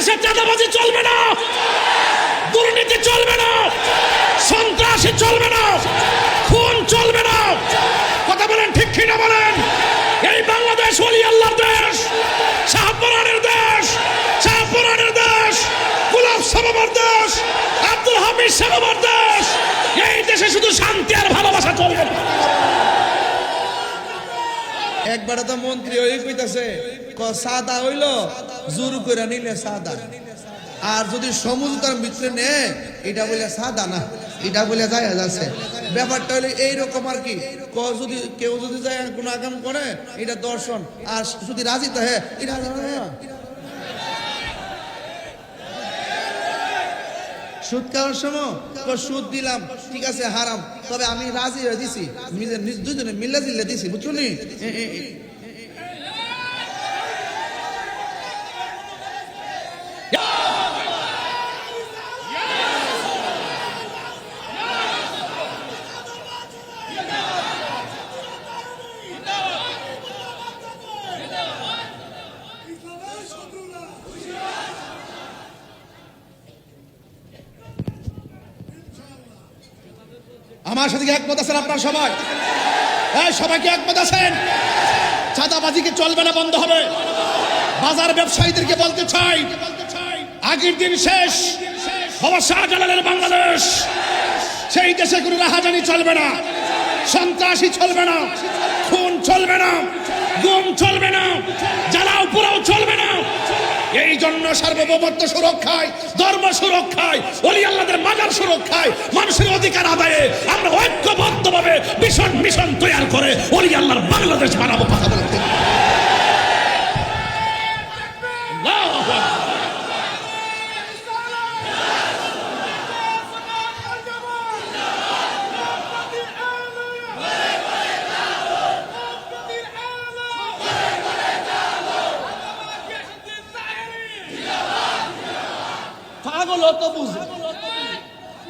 দেশে চাঁদাবাজি চলবে না, দুর্নীতি চলবে না, সন্ত্রাসী চলবে না, খুন চলবে না। কথা বলেন ঠিক কি না বলেন? এই বাংলাদেশ ওলি আল্লাহর দেশ, শাহপরানের দেশ, শাহপরানের দেশ, গোলাপ সাবাবার দেশ, আব্দুল হামিদ সাবাবার দেশ। এই দেশে শুধু শান্তি আর ভালোবাসা চলবে। একবার তো মন্ত্রী ওই কইতাছে সাদা হইলো জোর করে নিলে সাদা, আর যদি সমঝোতার ভিতরে নে এটা বলে সাদা না, এটা বলে যায় যাচ্ছে। ব্যাপারটা হলো এইরকম আর কি, যদি কেউ যদি যায় কোনো আগাম করে এটা দর্শন, আর যদি রাজি থাকে এটা সুদ খাওয়ার সময় সুদ দিলাম, ঠিক আছে হারাম, তবে আমি রাজি হয়ে দিছি, দুজনে মিলে দিলে দিছি, বুঝছো নি? আমার সাথে একমত আছেন আপনারা সবাই? হ্যাঁ, সবাইকে একমত আছেন? চাঁদাবাজিকে চলবে না, বন্ধ হবে। বাজার ব্যবসায়ীদেরকে বলতে চাই, আগের দিন শেষ, বাবা শাহজালালের বাংলাদেশ। সেই দেশে কোনো রাহাজানি চলবে না, সন্ত্রাসী চলবে না, খুন চলবে না, গুম চলবে না, জ্বালাও পোড়াও চলবে না। এই জন্য সার্বভৌমত্ব সুরক্ষায়, ধর্ম সুরক্ষায়, ওলি আল্লাহদের মাজার সুরক্ষায়, মানুষের অধিকার আদায়ে আমরা ঐক্যবদ্ধভাবে মিশন তৈরি করে ওলি আল্লাহর বাংলাদেশ বানাবো। কথা বলতে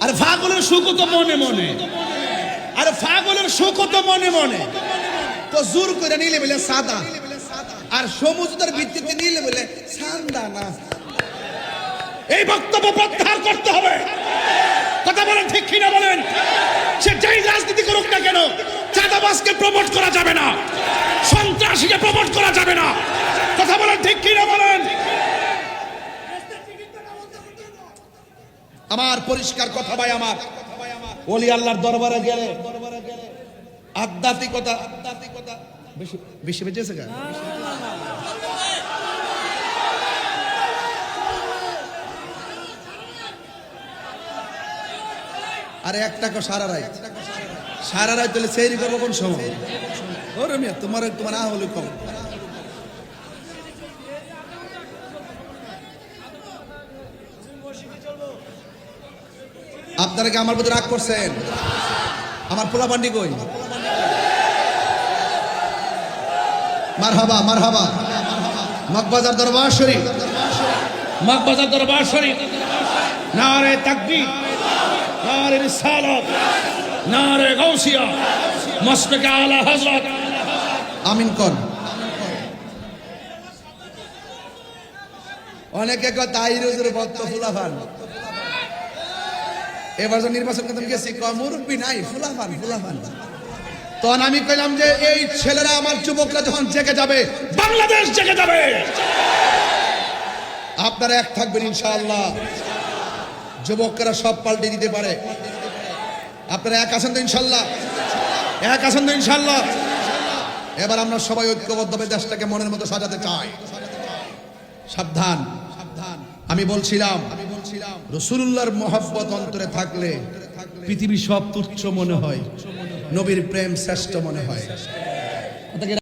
আর পাগলের সুখ তো মনে মনে, আর পাগলের সুখ তো মনে মনে। তো জোর করে নিলে বলে সাদা, আর সমঝোতার ভিত্তিতে নিলে বলে সান্দা না। এই বক্তব্য প্রত্যাহার করতে হবে। কথা বলেন ঠিক কিনা বলেন? সে যেই রাজনীতি করুক না কেন, চাঁদাবাজকে প্রমোট করা যাবে না, সন্ত্রাসীকে প্রমোট করা যাবে না। কথা বলেন ঠিক কিনা বলেন? আমার পরিষ্কার কথা ভাই, আমার ওলি আল্লাহর দরবারে গেলে আধ্যাত্মিকতা বেশি বেশি বেঁচেছে কেন? আরে এক টাকা সারা রায় তাহলে সেই করবো কোন সময়? ওরে মিয়া, তোমার না হলে কম। আপনারা কি আমার প্রতি রাগ করছেন? আমার পোলা পান্ডি কই? মারহাবা মারহাবা। মগবাজার দরবার শরীফ, মগবাজার দরবার শরীফ, নারে তাকবীর, নারে রিসালাত, নারে গাউসিয়া, মসনদে আলা হযরত। আমিন কোন। অনেকে কয় তাইরুজুর ভক্ত ফুলাফান। এবার যে নির্বাচন করতে গেছি, মুরব্বী নাই, ফুলাফান। তখন আমি কইলাম যে এই ছেলেরা, আমার যুবকরা যখন জেগে যাবে, বাংলাদেশ জেগে যাবে। আপনারা এক থাকবেন ইনশাআল্লাহ। যুবকরা সব পাল্টে দিতে পারে। আপনারা এক আছেন তো ইনশাআল্লাহ? এক আছেন তো ইনশাআল্লাহ? এবার আমরা সবাই ঐক্যবদ্ধভাবে দেশটাকে মনের মতো সাজাতে চাই। সাবধান, আমি বলছিলাম রাসূলুল্লাহর মহব্বত অন্তরে থাকলে পৃথিবী সব তুচ্ছ মনে হয়, নবীর প্রেম শ্রেষ্ঠ মনে হয়।